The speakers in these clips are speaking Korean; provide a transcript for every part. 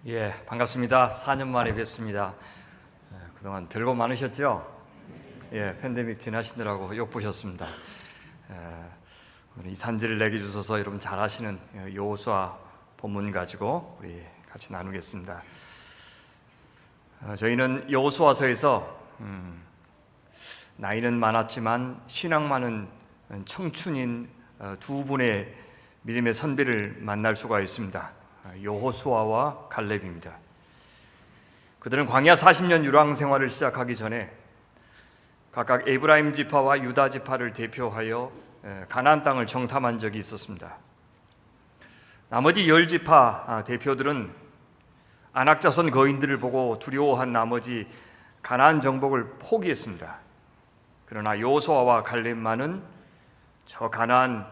예, 반갑습니다. 4년 만에 뵙습니다. 그동안 별거 많으셨죠? 예, 팬데믹 지나시느라고 욕 보셨습니다. 오늘 이 산지를 내게 주셔서 여러분 잘 아시는 여호수아 본문 가지고 우리 같이 나누겠습니다. 저희는 여호수아서에서 나이는 많았지만 신앙 많은 청춘인 두 분의 믿음의 선배를 만날 수가 있습니다. 여호수아와 갈렙입니다. 그들은 광야 40년 유랑 생활을 시작하기 전에 각각 에브라임 지파와 유다 지파를 대표하여 가나안 땅을 정탐한 적이 있었습니다. 나머지 10지파 대표들은 안악자손 거인들을 보고 두려워한 나머지 가나안 정복을 포기했습니다. 그러나 여호수아와 갈렙만은 저 가나안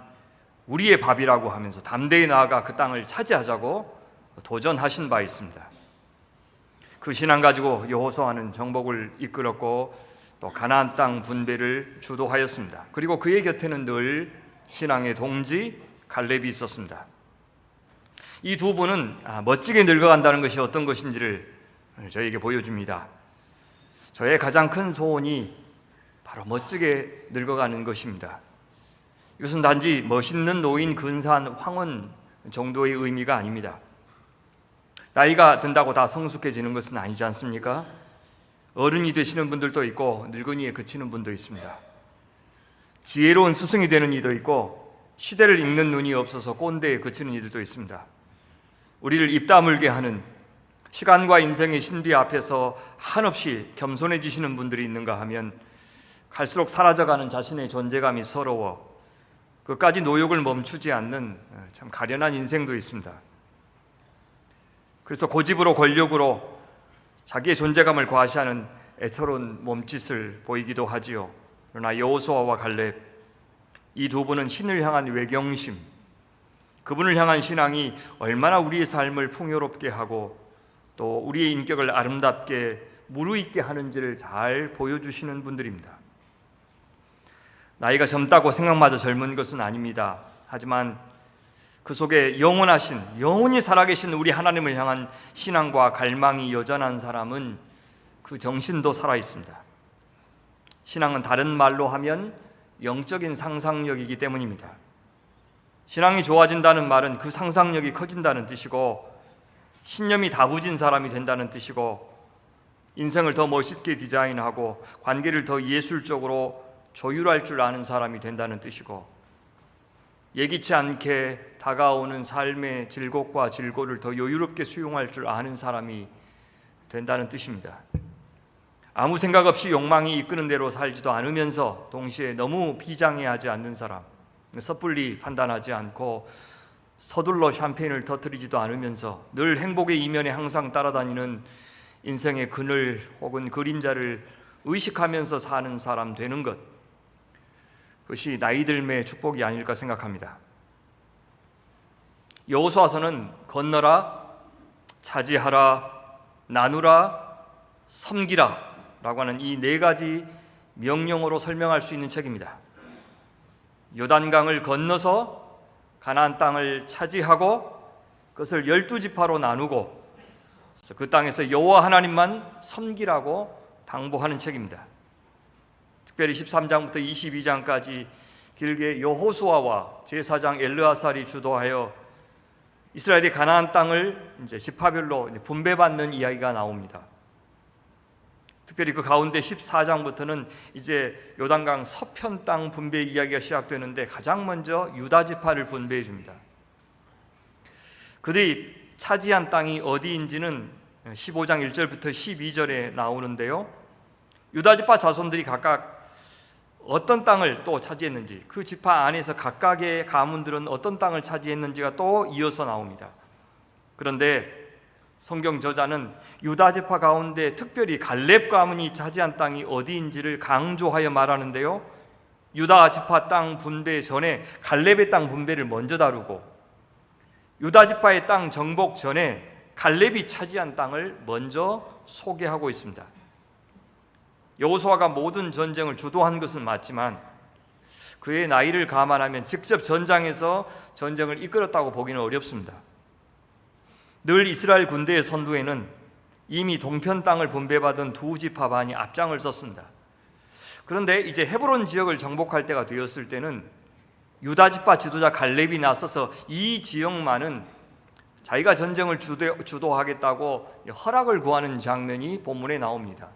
우리의 밥이라고 하면서 담대히 나아가 그 땅을 차지하자고 도전하신 바 있습니다. 그 신앙 가지고 여호수아는 정복을 이끌었고 또 가나안 땅 분배를 주도하였습니다. 그리고 그의 곁에는 늘 신앙의 동지 갈렙이 있었습니다. 이 두 분은 멋지게 늙어간다는 것이 어떤 것인지를 저에게 보여줍니다. 저의 가장 큰 소원이 바로 멋지게 늙어가는 것입니다. 이것은 단지 멋있는 노인, 근사한 황혼 정도의 의미가 아닙니다. 나이가 든다고 다 성숙해지는 것은 아니지 않습니까? 어른이 되시는 분들도 있고 늙은이에 그치는 분도 있습니다. 지혜로운 스승이 되는 이도 있고 시대를 읽는 눈이 없어서 꼰대에 그치는 이들도 있습니다. 우리를 입 다물게 하는 시간과 인생의 신비 앞에서 한없이 겸손해지시는 분들이 있는가 하면 갈수록 사라져가는 자신의 존재감이 서러워 끝까지 노역을 멈추지 않는 참 가련한 인생도 있습니다. 그래서 고집으로 권력으로 자기의 존재감을 과시하는 애처로운 몸짓을 보이기도 하지요. 그러나 여호수아와 갈렙, 이 두 분은 신을 향한 외경심, 그분을 향한 신앙이 얼마나 우리의 삶을 풍요롭게 하고 또 우리의 인격을 아름답게 무르익게 하는지를 잘 보여주시는 분들입니다. 나이가 젊다고 생각마저 젊은 것은 아닙니다. 하지만 그 속에 영원히 살아계신 우리 하나님을 향한 신앙과 갈망이 여전한 사람은 그 정신도 살아있습니다. 신앙은 다른 말로 하면 영적인 상상력이기 때문입니다. 신앙이 좋아진다는 말은 그 상상력이 커진다는 뜻이고 신념이 다부진 사람이 된다는 뜻이고 인생을 더 멋있게 디자인하고 관계를 더 예술적으로 조율할 줄 아는 사람이 된다는 뜻이고 예기치 않게 다가오는 삶의 질곡과 질고를 더 여유롭게 수용할 줄 아는 사람이 된다는 뜻입니다. 아무 생각 없이 욕망이 이끄는 대로 살지도 않으면서 동시에 너무 비장해하지 않는 사람, 섣불리 판단하지 않고 서둘러 샴페인을 터뜨리지도 않으면서 늘 행복의 이면에 항상 따라다니는 인생의 그늘 혹은 그림자를 의식하면서 사는 사람 되는 것, 그것이 나이 들매의 축복이 아닐까 생각합니다. 여호수아서는 건너라, 차지하라, 나누라, 섬기라 라고 하는 이 네 가지 명령어로 설명할 수 있는 책입니다. 요단강을 건너서 가나안 땅을 차지하고 그것을 12지파로 나누고 그 땅에서 여호와 하나님만 섬기라고 당부하는 책입니다. 특별히 13장부터 22장까지 길게 여호수아와 제사장 엘르아살이 주도하여 이스라엘이 가나안 땅을 이제 지파별로 분배받는 이야기가 나옵니다. 특별히 그 가운데 14장부터는 이제 요단강 서편 땅 분배 이야기가 시작되는데 가장 먼저 유다 지파를 분배해 줍니다. 그들이 차지한 땅이 어디인지는 15장 1절부터 12절에 나오는데요. 유다 지파 자손들이 각각 어떤 땅을 또 차지했는지, 그 지파 안에서 각각의 가문들은 어떤 땅을 차지했는지가 또 이어서 나옵니다. 그런데 성경 저자는 유다 지파 가운데 특별히 갈렙 가문이 차지한 땅이 어디인지를 강조하여 말하는데요, 유다 지파 땅 분배 전에 갈렙의 땅 분배를 먼저 다루고 유다 지파의 땅 정복 전에 갈렙이 차지한 땅을 먼저 소개하고 있습니다. 여호수아가 모든 전쟁을 주도한 것은 맞지만 그의 나이를 감안하면 직접 전장에서 전쟁을 이끌었다고 보기는 어렵습니다. 늘 이스라엘 군대의 선두에는 이미 동편 땅을 분배받은 두 지파 반이 앞장을 섰습니다. 그런데 이제 헤브론 지역을 정복할 때가 되었을 때는 유다 지파 지도자 갈렙이 나서서 이 지역만은 자기가 전쟁을 주도하겠다고 허락을 구하는 장면이 본문에 나옵니다.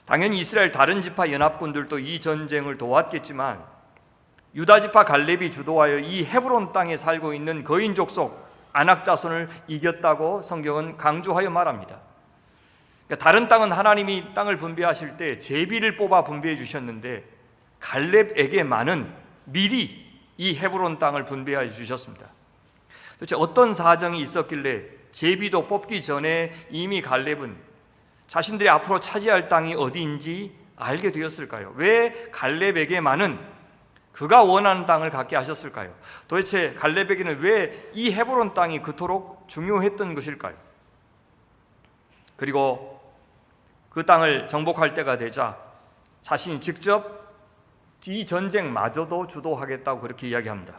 당연히 이스라엘 다른 지파 연합군들도 이 전쟁을 도왔겠지만 유다 지파 갈렙이 주도하여 이 헤브론 땅에 살고 있는 거인 족속 아낙 자손을 이겼다고 성경은 강조하여 말합니다. 그러니까 다른 땅은 하나님이 땅을 분배하실 때 제비를 뽑아 분배해 주셨는데 갈렙에게만은 미리 이 헤브론 땅을 분배해 주셨습니다. 도대체 어떤 사정이 있었길래 제비도 뽑기 전에 이미 갈렙은 자신들이 앞으로 차지할 땅이 어디인지 알게 되었을까요? 왜 갈렙에게만은 그가 원하는 땅을 갖게 하셨을까요? 도대체 갈렙에게는 왜 이 헤브론 땅이 그토록 중요했던 것일까요? 그리고 그 땅을 정복할 때가 되자 자신이 직접 이 전쟁마저도 주도하겠다고 그렇게 이야기합니다.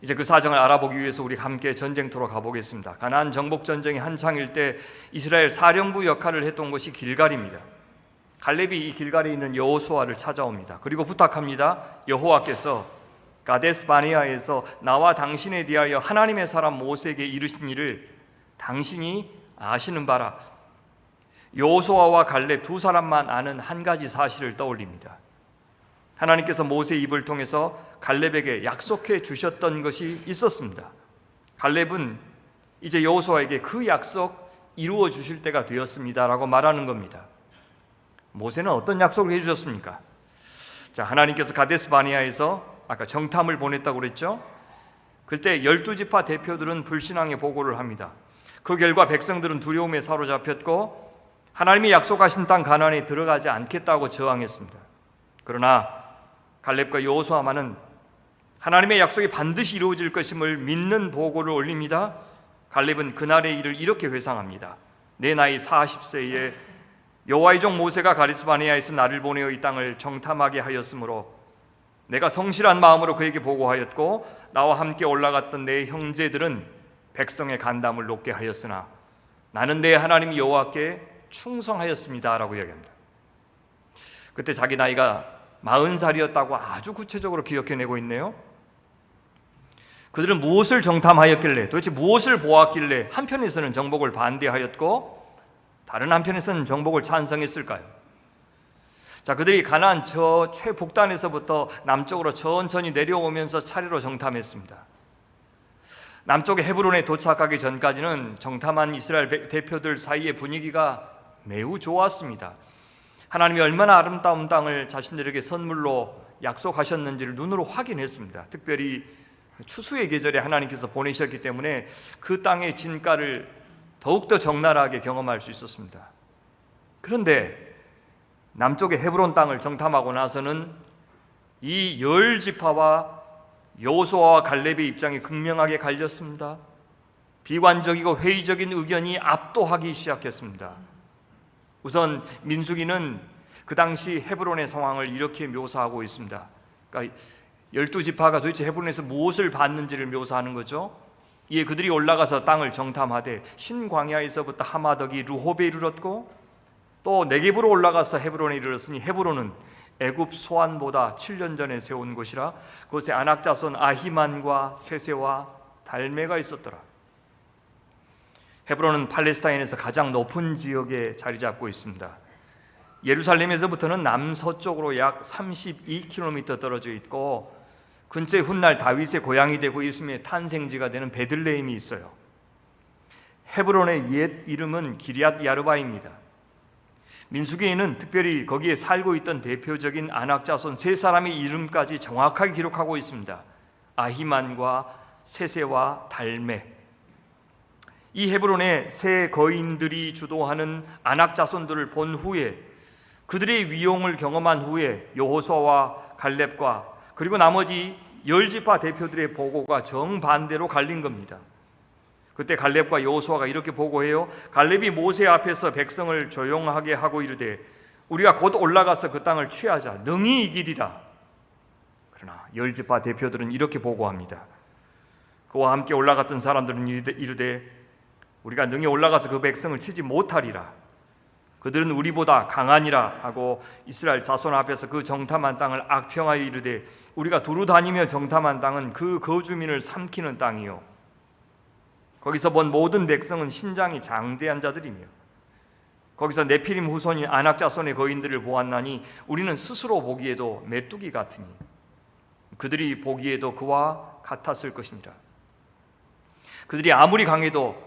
이제 그 사정을 알아보기 위해서 우리 함께 전쟁터로 가보겠습니다. 가나안 정복 전쟁이 한창일 때 이스라엘 사령부 역할을 했던 것이 길갈입니다. 갈렙이 이 길갈에 있는 여호수아를 찾아옵니다. 그리고 부탁합니다. 여호와께서 가데스 바네아에서 나와 당신에 대하여 하나님의 사람 모세에게 이르신 일을 당신이 아시는 바라. 여호수아와 갈렙 두 사람만 아는 한 가지 사실을 떠올립니다. 하나님께서 모세의 입을 통해서 갈렙에게 약속해 주셨던 것이 있었습니다. 갈렙은 이제 여호수아에게 그 약속 이루어 주실 때가 되었습니다라고 말하는 겁니다. 모세는 어떤 약속을 해주셨습니까? 자, 하나님께서 가데스 바네아에서 아까 정탐을 보냈다고 그랬죠? 그때 12지파 대표들은 불신앙의 보고를 합니다. 그 결과 백성들은 두려움에 사로잡혔고 하나님이 약속하신 땅 가나안에 들어가지 않겠다고 저항했습니다. 그러나 갈렙과 여호수아만은 하나님의 약속이 반드시 이루어질 것임을 믿는 보고를 올립니다. 갈렙은 그날의 일을 이렇게 회상합니다. 내 나이 40세에 여호와의 종 모세가 가데스 바네아에서 나를 보내어 이 땅을 정탐하게 하였으므로 내가 성실한 마음으로 그에게 보고하였고 나와 함께 올라갔던 내 형제들은 백성의 간담을 높게 하였으나 나는 내 하나님 여호와께 충성하였습니다 라고 이야기합니다. 그때 자기 나이가 40살이었다고 아주 구체적으로 기억해내고 있네요. 그들은 무엇을 정탐하였길래, 도대체 무엇을 보았길래 한편에서는 정복을 반대하였고 다른 한편에서는 정복을 찬성했을까요? 자, 그들이 가나안 저 최북단에서부터 남쪽으로 천천히 내려오면서 차례로 정탐했습니다. 남쪽의 헤브론에 도착하기 전까지는 정탐한 이스라엘 대표들 사이의 분위기가 매우 좋았습니다. 하나님이 얼마나 아름다운 땅을 자신들에게 선물로 약속하셨는지를 눈으로 확인했습니다. 특별히 추수의 계절에 하나님께서 보내셨기 때문에 그 땅의 진가를 더욱더 적나라하게 경험할 수 있었습니다. 그런데 남쪽의 헤브론 땅을 정탐하고 나서는 이 10지파와 여호수아와 갈렙의 입장이 극명하게 갈렸습니다. 비관적이고 회의적인 의견이 압도하기 시작했습니다. 우선 민수기는 그 당시 헤브론의 상황을 이렇게 묘사하고 있습니다. 그러니까 12지파가 도대체 헤브론에서 무엇을 봤는지를 묘사하는 거죠. 이에 그들이 올라가서 땅을 정탐하되 신광야에서부터 하마덕이 르홉에 이르렀고 또 네겝으로 올라가서 헤브론에 이르렀으니 헤브론은 애굽 소안보다 7년 전에 세운 곳이라 그곳에 아낙 자손 아히만과 세세와 달메가 있었더라. 헤브론은 팔레스타인에서 가장 높은 지역에 자리 잡고 있습니다. 예루살렘에서부터는 남서쪽으로 약 32km 떨어져 있고 근처에 훗날 다윗의 고향이 되고 예수님의 탄생지가 되는 베들레헴이 있어요. 헤브론의 옛 이름은 기럇 야르바입니다. 민수기에는 특별히 거기에 살고 있던 대표적인 아낙 자손 세 사람의 이름까지 정확하게 기록하고 있습니다. 아히만과 세세와 달메. 이 헤브론의 세 거인들이 주도하는 아낙 자손들을 본 후에 그들의 위용을 경험한 후에 여호수아와 갈렙과 그리고 나머지 10지파 대표들의 보고가 정반대로 갈린 겁니다. 그때 갈렙과 여호수아가 이렇게 보고해요. 갈렙이 모세 앞에서 백성을 조용하게 하고 이르되 우리가 곧 올라가서 그 땅을 취하자 능히 이기리라. 그러나 10지파 대표들은 이렇게 보고합니다. 그와 함께 올라갔던 사람들은 이르되 우리가 능히 올라가서 그 백성을 치지 못하리라. 그들은 우리보다 강하니라 하고 이스라엘 자손 앞에서 그 정탐한 땅을 악평하여 이르되 우리가 두루 다니며 정탐한 땅은 그 거주민을 삼키는 땅이요 거기서 본 모든 백성은 신장이 장대한 자들이며 거기서 네피림 후손인 아낙 자손의 거인들을 보았나니 우리는 스스로 보기에도 메뚜기 같으니 그들이 보기에도 그와 같았을 것이니라. 그들이 아무리 강해도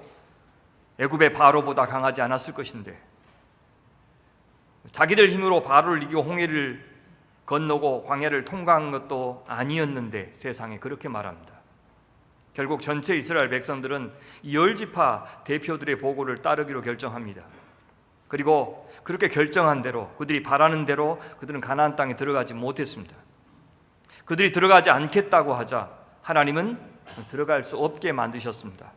애굽의 바로보다 강하지 않았을 것인데 자기들 힘으로 바로를 이기고 홍해를 건너고 광야를 통과한 것도 아니었는데 세상에 그렇게 말합니다. 결국 전체 이스라엘 백성들은 열 지파 대표들의 보고를 따르기로 결정합니다. 그리고 그렇게 결정한 대로 그들이 바라는 대로 그들은 가나안 땅에 들어가지 못했습니다. 그들이 들어가지 않겠다고 하자 하나님은 들어갈 수 없게 만드셨습니다.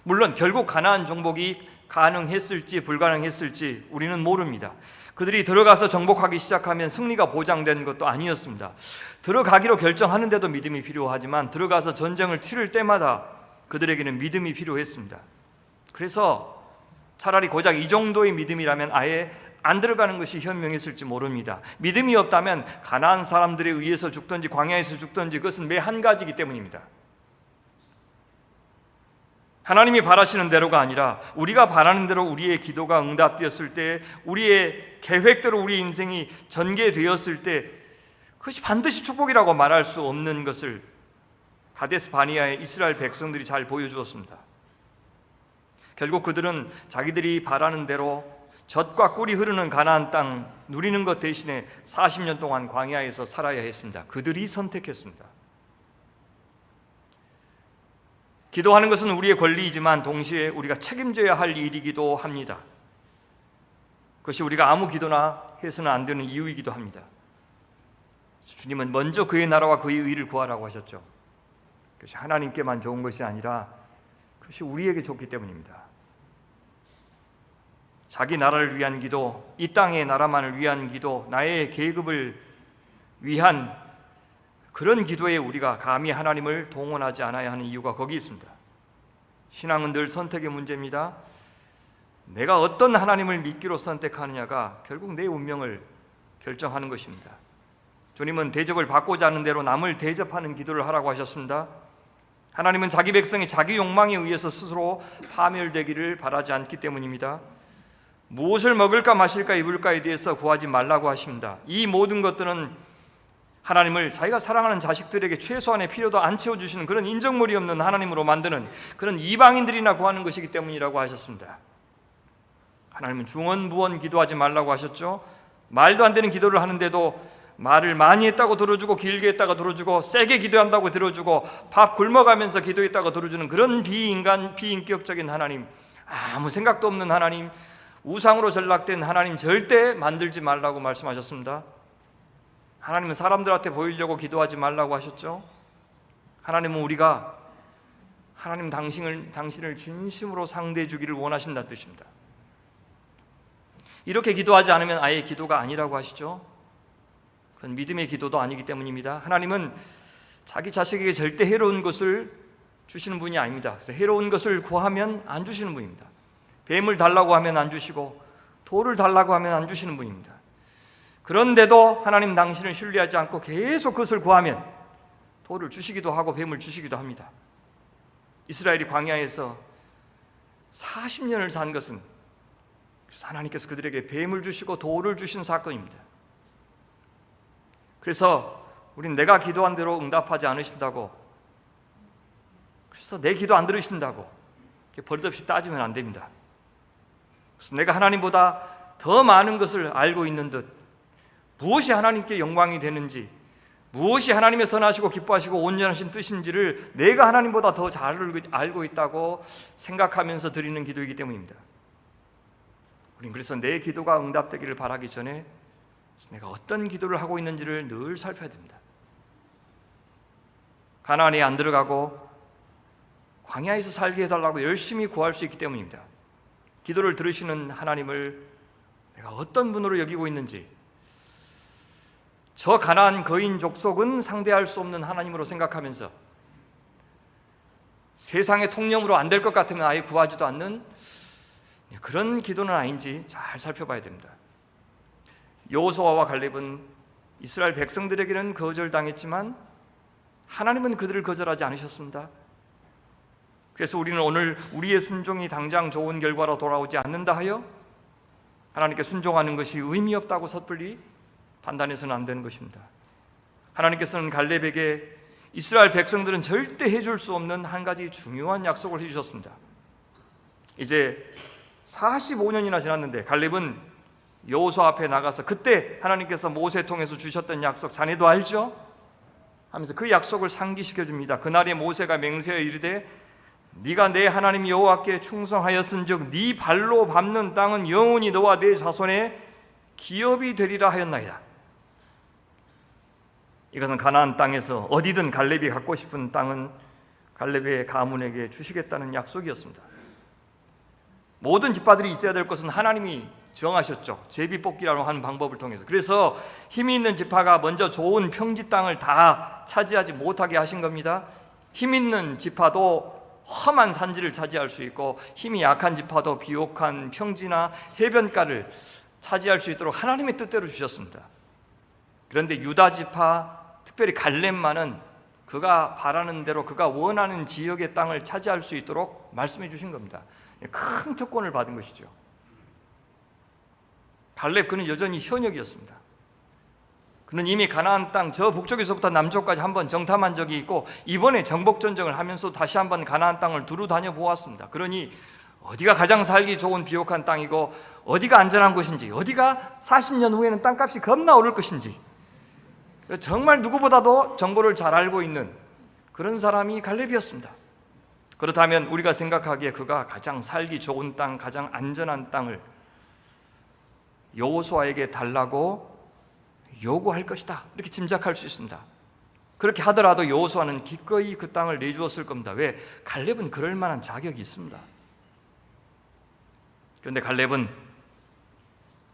물론 결국 가나안 정복이 가능했을지 불가능했을지 우리는 모릅니다. 그들이 들어가서 정복하기 시작하면 승리가 보장된 것도 아니었습니다. 들어가기로 결정하는데도 믿음이 필요하지만 들어가서 전쟁을 치를 때마다 그들에게는 믿음이 필요했습니다. 그래서 차라리 고작 이 정도의 믿음이라면 아예 안 들어가는 것이 현명했을지 모릅니다. 믿음이 없다면 가나안 사람들에 의해서 죽든지 광야에서 죽든지 그것은 매 한 가지이기 때문입니다. 하나님이 바라시는 대로가 아니라 우리가 바라는 대로 우리의 기도가 응답되었을 때 우리의 계획대로 우리 인생이 전개되었을 때 그것이 반드시 축복이라고 말할 수 없는 것을 가데스 바니아의 이스라엘 백성들이 잘 보여주었습니다. 결국 그들은 자기들이 바라는 대로 젖과 꿀이 흐르는 가나안 땅 누리는 것 대신에 40년 동안 광야에서 살아야 했습니다. 그들이 선택했습니다. 기도하는 것은 우리의 권리이지만 동시에 우리가 책임져야 할 일이기도 합니다. 그것이 우리가 아무 기도나 해서는 안 되는 이유이기도 합니다. 주님은 먼저 그의 나라와 그의 의를 구하라고 하셨죠. 그것이 하나님께만 좋은 것이 아니라 그것이 우리에게 좋기 때문입니다. 자기 나라를 위한 기도, 이 땅의 나라만을 위한 기도, 나의 계급을 위한 그런 기도에 우리가 감히 하나님을 동원하지 않아야 하는 이유가 거기 있습니다. 신앙은 늘 선택의 문제입니다. 내가 어떤 하나님을 믿기로 선택하느냐가 결국 내 운명을 결정하는 것입니다. 주님은 대접을 받고자 하는 대로 남을 대접하는 기도를 하라고 하셨습니다. 하나님은 자기 백성이 자기 욕망에 의해서 스스로 파멸되기를 바라지 않기 때문입니다. 무엇을 먹을까 마실까 입을까에 대해서 구하지 말라고 하십니다. 이 모든 것들은 하나님을 자기가 사랑하는 자식들에게 최소한의 필요도 안 채워주시는 그런 인정물이 없는 하나님으로 만드는 그런 이방인들이나 구하는 것이기 때문이라고 하셨습니다. 하나님은 중언부언 기도하지 말라고 하셨죠. 말도 안 되는 기도를 하는데도 말을 많이 했다고 들어주고 길게 했다가 들어주고 세게 기도한다고 들어주고 밥 굶어가면서 기도했다고 들어주는 그런 비인격적인 하나님, 아무 생각도 없는 하나님, 우상으로 전락된 하나님 절대 만들지 말라고 말씀하셨습니다. 하나님은 사람들한테 보이려고 기도하지 말라고 하셨죠. 하나님은 우리가 하나님 당신을 진심으로 상대해 주기를 원하신다는 뜻입니다. 이렇게 기도하지 않으면 아예 기도가 아니라고 하시죠. 그건 믿음의 기도도 아니기 때문입니다. 하나님은 자기 자식에게 절대 해로운 것을 주시는 분이 아닙니다. 그래서 해로운 것을 구하면 안 주시는 분입니다. 뱀을 달라고 하면 안 주시고 돌을 달라고 하면 안 주시는 분입니다. 그런데도 하나님 당신을 신뢰하지 않고 계속 그것을 구하면 돌을 주시기도 하고 뱀을 주시기도 합니다. 이스라엘이 광야에서 40년을 산 것은 하나님께서 그들에게 뱀을 주시고 돌을 주신 사건입니다. 그래서 우린 내가 기도한 대로 응답하지 않으신다고, 그래서 내 기도 안 들으신다고 버릇없이 따지면 안 됩니다. 그래서 내가 하나님보다 더 많은 것을 알고 있는 듯 무엇이 하나님께 영광이 되는지, 무엇이 하나님의 선하시고 기뻐하시고 온전하신 뜻인지를 내가 하나님보다 더 잘 알고 있다고 생각하면서 드리는 기도이기 때문입니다. 우린 그래서 내 기도가 응답되기를 바라기 전에 내가 어떤 기도를 하고 있는지를 늘 살펴야 됩니다. 가나안에 안 들어가고 광야에서 살게 해달라고 열심히 구할 수 있기 때문입니다. 기도를 들으시는 하나님을 내가 어떤 분으로 여기고 있는지, 저 가나안 거인 족속은 상대할 수 없는 하나님으로 생각하면서 세상의 통념으로 안 될 것 같으면 아예 구하지도 않는 그런 기도는 아닌지 잘 살펴봐야 됩니다. 여호수아와 갈렙은 이스라엘 백성들에게는 거절당했지만 하나님은 그들을 거절하지 않으셨습니다. 그래서 우리는 오늘 우리의 순종이 당장 좋은 결과로 돌아오지 않는다 하여 하나님께 순종하는 것이 의미 없다고 섣불리 판단해서는 안 되는 것입니다. 하나님께서는 갈렙에게 이스라엘 백성들은 절대 해줄 수 없는 한 가지 중요한 약속을 해주셨습니다. 이제 45년이나 지났는데 갈렙은 여호수아 앞에 나가서 그때 하나님께서 모세 통해서 주셨던 약속 자네도 알죠? 하면서 그 약속을 상기시켜 줍니다. 그날에 모세가 맹세하여 이르되 네가 내 하나님 여호와께 충성하였은즉 네 발로 밟는 땅은 영원히 너와 네 자손의 기업이 되리라 하였나이다. 이것은 가나안 땅에서 어디든 갈렙이 갖고 싶은 땅은 갈렙의 가문에게 주시겠다는 약속이었습니다. 모든 지파들이 있어야 될 것은 하나님이 정하셨죠. 제비뽑기라고 하는 방법을 통해서. 그래서 힘이 있는 지파가 먼저 좋은 평지 땅을 다 차지하지 못하게 하신 겁니다. 힘 있는 지파도 험한 산지를 차지할 수 있고 힘이 약한 지파도 비옥한 평지나 해변가를 차지할 수 있도록 하나님의 뜻대로 주셨습니다. 그런데 유다 지파, 특별히 갈렙만은 그가 바라는 대로 그가 원하는 지역의 땅을 차지할 수 있도록 말씀해 주신 겁니다. 큰 특권을 받은 것이죠. 갈렙 그는 여전히 현역이었습니다. 그는 이미 가나안 땅 저 북쪽에서부터 남쪽까지 한번 정탐한 적이 있고 이번에 정복전쟁을 하면서 다시 한번 가나안 땅을 두루 다녀 보았습니다. 그러니 어디가 가장 살기 좋은 비옥한 땅이고 어디가 안전한 곳인지, 어디가 40년 후에는 땅값이 겁나 오를 것인지 정말 누구보다도 정보를 잘 알고 있는 그런 사람이 갈렙이었습니다. 그렇다면 우리가 생각하기에 그가 가장 살기 좋은 땅, 가장 안전한 땅을 여호수아에게 달라고 요구할 것이다, 이렇게 짐작할 수 있습니다. 그렇게 하더라도 여호수아는 기꺼이 그 땅을 내주었을 겁니다. 왜? 갈렙은 그럴 만한 자격이 있습니다. 그런데 갈렙은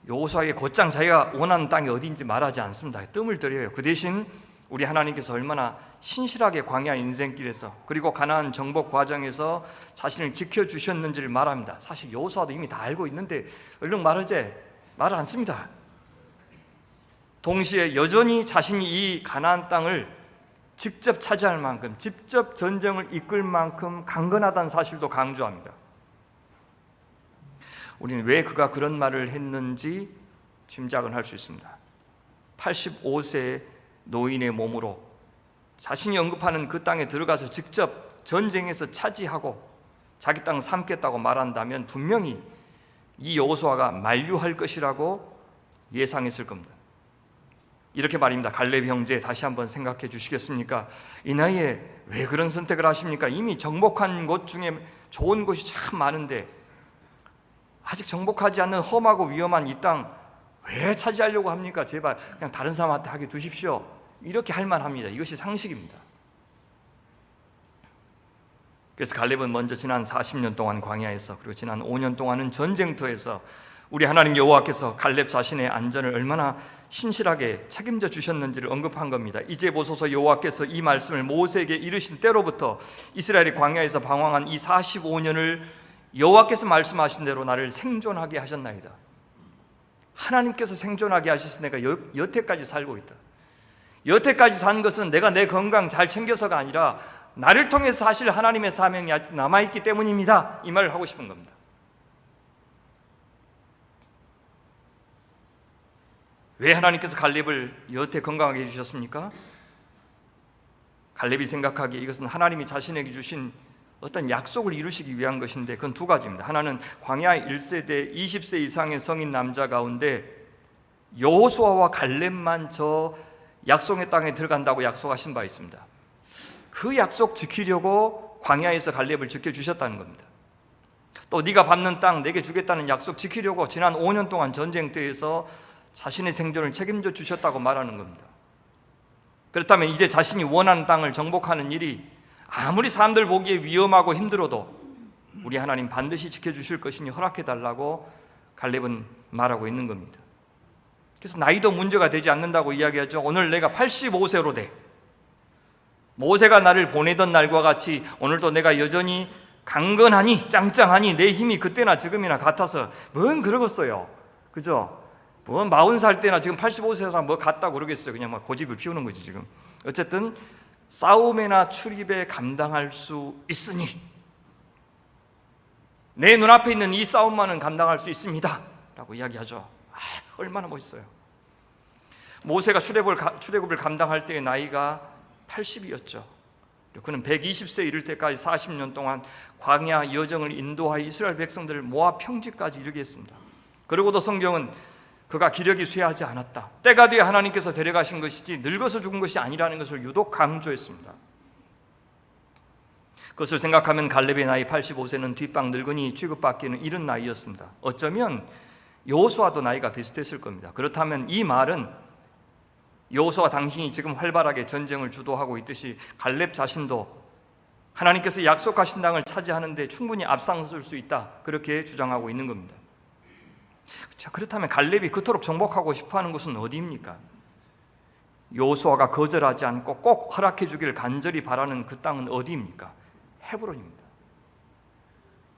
여호수아에게 곧장 자기가 원하는 땅이 어디인지 말하지 않습니다. 뜸을 들여요. 그 대신 우리 하나님께서 얼마나 신실하게 광야 인생길에서 그리고 가나안 정복 과정에서 자신을 지켜주셨는지를 말합니다. 사실 여호수아도 이미 다 알고 있는데 얼른 말하지 말을 않습니다. 동시에 여전히 자신이 이 가나안 땅을 직접 차지할 만큼, 직접 전쟁을 이끌 만큼 강건하다는 사실도 강조합니다. 우리는 왜 그가 그런 말을 했는지 짐작은 할 수 있습니다. 85세 노인의 몸으로 자신이 언급하는 그 땅에 들어가서 직접 전쟁에서 차지하고 자기 땅 삼겠다고 말한다면 분명히 이 여호수아가 만류할 것이라고 예상했을 겁니다. 이렇게 말입니다. 갈렙 형제, 다시 한번 생각해 주시겠습니까? 이 나이에 왜 그런 선택을 하십니까? 이미 정복한 곳 중에 좋은 곳이 참 많은데 아직 정복하지 않는 험하고 위험한 이 땅 왜 차지하려고 합니까? 제발 그냥 다른 사람한테 하게 두십시오. 이렇게 할 만합니다. 이것이 상식입니다. 그래서 갈렙은 먼저 지난 40년 동안 광야에서, 그리고 지난 5년 동안은 전쟁터에서 우리 하나님 여호와께서 갈렙 자신의 안전을 얼마나 신실하게 책임져 주셨는지를 언급한 겁니다. 이제 보소서, 여호와께서 이 말씀을 모세에게 이르신 때로부터 이스라엘이 광야에서 방황한 이 45년을 여호와께서 말씀하신 대로 나를 생존하게 하셨나이다. 하나님께서 생존하게 하셔서 내가 여태까지 살고 있다. 여태까지 산 것은 내가 내 건강 잘 챙겨서가 아니라 나를 통해서 사실 하나님의 사명이 남아있기 때문입니다. 이 말을 하고 싶은 겁니다. 왜 하나님께서 갈렙을 여태 건강하게 해주셨습니까? 갈렙이 생각하기에 이것은 하나님이 자신에게 주신 어떤 약속을 이루시기 위한 것인데 그건 두 가지입니다. 하나는 광야 1세대 20세 이상의 성인 남자 가운데 여호수아와 갈렙만 저 약속의 땅에 들어간다고 약속하신 바 있습니다. 그 약속 지키려고 광야에서 갈렙을 지켜주셨다는 겁니다. 또 네가 밟는 땅 내게 주겠다는 약속 지키려고 지난 5년 동안 전쟁터에서 자신의 생존을 책임져 주셨다고 말하는 겁니다. 그렇다면 이제 자신이 원하는 땅을 정복하는 일이 아무리 사람들 보기에 위험하고 힘들어도 우리 하나님 반드시 지켜주실 것이니 허락해달라고 갈렙은 말하고 있는 겁니다. 그래서 나이도 문제가 되지 않는다고 이야기하죠. 오늘 내가 85세로 돼. 모세가 나를 보내던 날과 같이 오늘도 내가 여전히 강건하니 짱짱하니 내 힘이 그때나 지금이나 같아서 뭔 그러겠어요. 그죠? 뭔 40살 때나 지금 85세나 뭐 같다고 그러겠어요. 그냥 막 고집을 피우는 거지 지금. 어쨌든 싸움에나 출입에 감당할 수 있으니 내 눈앞에 있는 이 싸움만은 감당할 수 있습니다 라고 이야기하죠. 얼마나 멋있어요. 모세가 출애굽을 감당할 때의 나이가 80이었죠. 그는 120세 이를 때까지 40년 동안 광야 여정을 인도하여 이스라엘 백성들을 모압 평지까지 이르게 했습니다. 그러고도 성경은 그가 기력이 쇠하지 않았다, 때가 되어 하나님께서 데려가신 것이지 늙어서 죽은 것이 아니라는 것을 유독 강조했습니다. 그것을 생각하면 갈렙의 나이 85세는 뒷방 늙은이 취급받기는 이른 나이였습니다. 어쩌면 여호수아도 나이가 비슷했을 겁니다. 그렇다면 이 말은 여호수아 당신이 지금 활발하게 전쟁을 주도하고 있듯이 갈렙 자신도 하나님께서 약속하신 땅을 차지하는 데 충분히 앞장설 수 있다, 그렇게 주장하고 있는 겁니다. 자, 그렇다면 갈렙이 그토록 정복하고 싶어하는 곳은 어디입니까? 여호수아가 거절하지 않고 꼭 허락해 주기를 간절히 바라는 그 땅은 어디입니까? 헤브론입니다.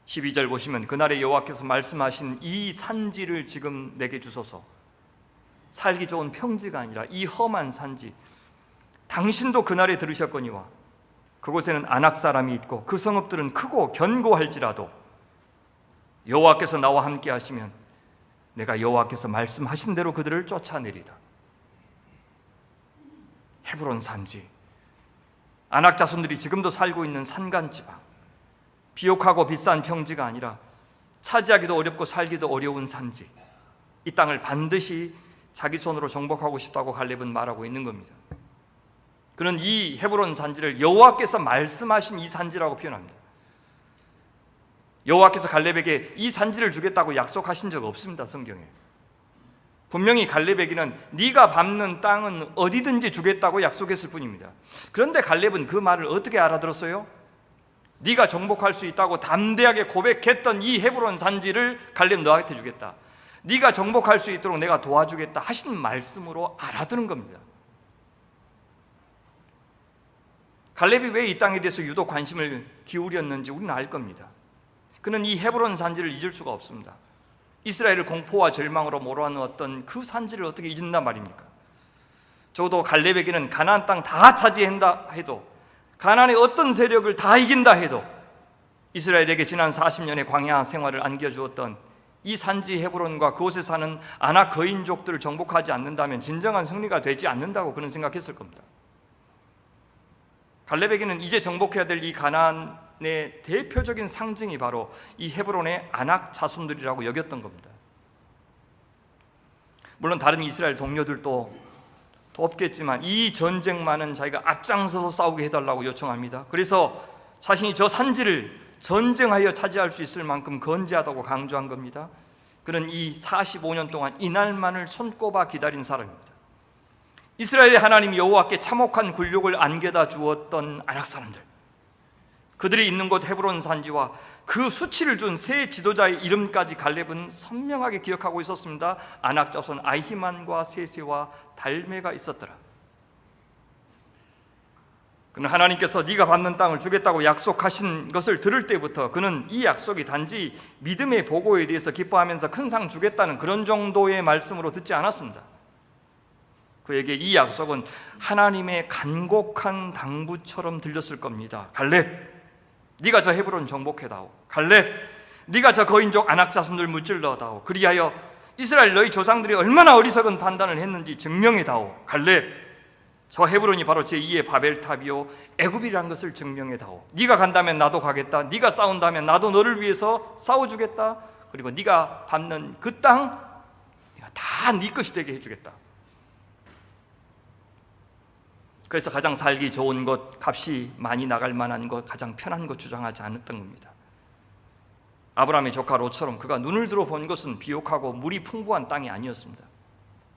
12절 보시면 그날에 여호와께서 말씀하신 이 산지를 지금 내게 주소서. 살기 좋은 평지가 아니라 이 험한 산지, 당신도 그날에 들으셨거니와 그곳에는 아낙 사람이 있고 그 성읍들은 크고 견고할지라도 여호와께서 나와 함께 하시면 내가 여호와께서 말씀하신 대로 그들을 쫓아내리다. 헤브론 산지, 아낙 자손들이 지금도 살고 있는 산간지방, 비옥하고 비싼 평지가 아니라 차지하기도 어렵고 살기도 어려운 산지, 이 땅을 반드시 자기 손으로 정복하고 싶다고 갈렙은 말하고 있는 겁니다. 그는 이 헤브론 산지를 여호와께서 말씀하신 이 산지라고 표현합니다. 여호와께서 갈렙에게 이 산지를 주겠다고 약속하신 적 없습니다. 성경에 분명히 갈렙에게는 네가 밟는 땅은 어디든지 주겠다고 약속했을 뿐입니다. 그런데 갈렙은 그 말을 어떻게 알아들었어요? 네가 정복할 수 있다고 담대하게 고백했던 이 헤브론 산지를 갈렙 너한테 주겠다, 네가 정복할 수 있도록 내가 도와주겠다 하신 말씀으로 알아들은 겁니다. 갈렙이 왜 이 땅에 대해서 유독 관심을 기울였는지 우리는 알 겁니다. 그는 이 헤브론 산지를 잊을 수가 없습니다. 이스라엘을 공포와 절망으로 몰아넣었던 그 산지를 어떻게 잊는단 말입니까? 적어도 갈렙에게는 가나안 땅 다 차지한다 해도, 가나안의 어떤 세력을 다 이긴다 해도 이스라엘에게 지난 40년의 광야 생활을 안겨주었던 이 산지 헤브론과 그곳에 사는 아낙 거인족들을 정복하지 않는다면 진정한 승리가 되지 않는다고 그는 생각했을 겁니다. 갈렙에게는 이제 정복해야 될 이 가나안의 대표적인 상징이 바로 이 헤브론의 아낙 자손들이라고 여겼던 겁니다. 물론 다른 이스라엘 동료들도 없겠지만 이 전쟁만은 자기가 앞장서서 싸우게 해달라고 요청합니다. 그래서 자신이 저 산지를 전쟁하여 차지할 수 있을 만큼 건재하다고 강조한 겁니다. 그는 이 45년 동안 이날만을 손꼽아 기다린 사람입니다. 이스라엘의 하나님 여호와께 참혹한 굴욕을 안겨다 주었던 아낙 사람들, 그들이 있는 곳 헤브론 산지와 그 수치를 준 세 지도자의 이름까지 갈렙은 선명하게 기억하고 있었습니다. 아낙 자손 아히만과 세세와 달메가 있었더라. 그는 하나님께서 네가 받는 땅을 주겠다고 약속하신 것을 들을 때부터 그는 이 약속이 단지 믿음의 보고에 대해서 기뻐하면서 큰 상 주겠다는 그런 정도의 말씀으로 듣지 않았습니다. 그에게 이 약속은 하나님의 간곡한 당부처럼 들렸을 겁니다. 갈렙, 네가 저 헤브론 정복해다오. 갈렙, 네가 저 거인족 아낙 자손들 무찔러다오. 그리하여 이스라엘 너희 조상들이 얼마나 어리석은 판단을 했는지 증명해다오. 갈렙, 저 헤브론이 바로 제2의 바벨탑이요 애굽이라는 것을 증명해다오. 네가 간다면 나도 가겠다, 네가 싸운다면 나도 너를 위해서 싸워주겠다, 그리고 네가 밟는 그 땅 내가 다 네 것이 되게 해주겠다. 그래서 가장 살기 좋은 것, 값이 많이 나갈 만한 것, 가장 편한 것 주장하지 않았던 겁니다. 아브라함의 조카 롯처럼 그가 눈을 들어 본 것은 비옥하고 물이 풍부한 땅이 아니었습니다.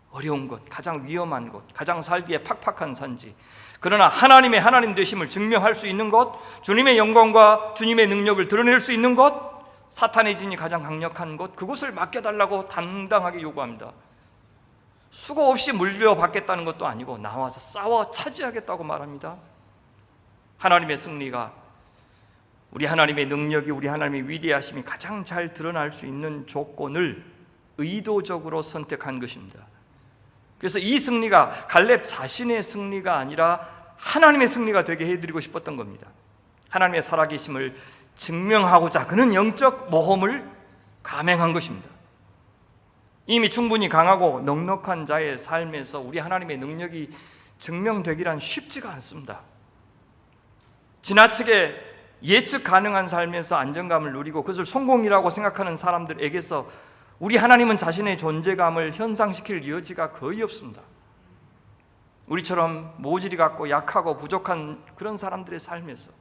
어려운 것, 가장 위험한 곳, 가장 살기에 팍팍한 산지, 그러나 하나님의 하나님 되심을 증명할 수 있는 곳, 주님의 영광과 주님의 능력을 드러낼 수 있는 곳, 사탄의 진이 가장 강력한 곳, 그곳을 맡겨달라고 당당하게 요구합니다. 수고 없이 물려받겠다는 것도 아니고 나와서 싸워 차지하겠다고 말합니다. 하나님의 승리가, 우리 하나님의 능력이, 우리 하나님의 위대하심이 가장 잘 드러날 수 있는 조건을 의도적으로 선택한 것입니다. 그래서 이 승리가 갈렙 자신의 승리가 아니라 하나님의 승리가 되게 해드리고 싶었던 겁니다. 하나님의 살아계심을 증명하고자 그는 영적 모험을 감행한 것입니다. 이미 충분히 강하고 넉넉한 자의 삶에서 우리 하나님의 능력이 증명되기란 쉽지가 않습니다. 지나치게 예측 가능한 삶에서 안정감을 누리고 그것을 성공이라고 생각하는 사람들에게서 우리 하나님은 자신의 존재감을 현상시킬 여지가 거의 없습니다. 우리처럼 모질이 같고 약하고 부족한 그런 사람들의 삶에서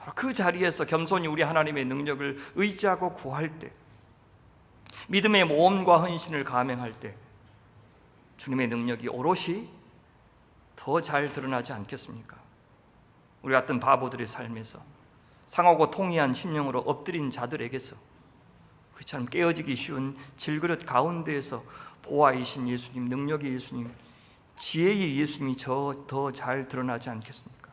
바로 그 자리에서 겸손히 우리 하나님의 능력을 의지하고 구할 때, 믿음의 모험과 헌신을 감행할 때 주님의 능력이 오롯이 더 잘 드러나지 않겠습니까? 우리 같은 바보들의 삶에서 상하고 통이한 심령으로 엎드린 자들에게서 그처럼 깨어지기 쉬운 질그릇 가운데에서 보화이신 예수님, 능력의 예수님, 지혜의 예수님이 더 잘 드러나지 않겠습니까?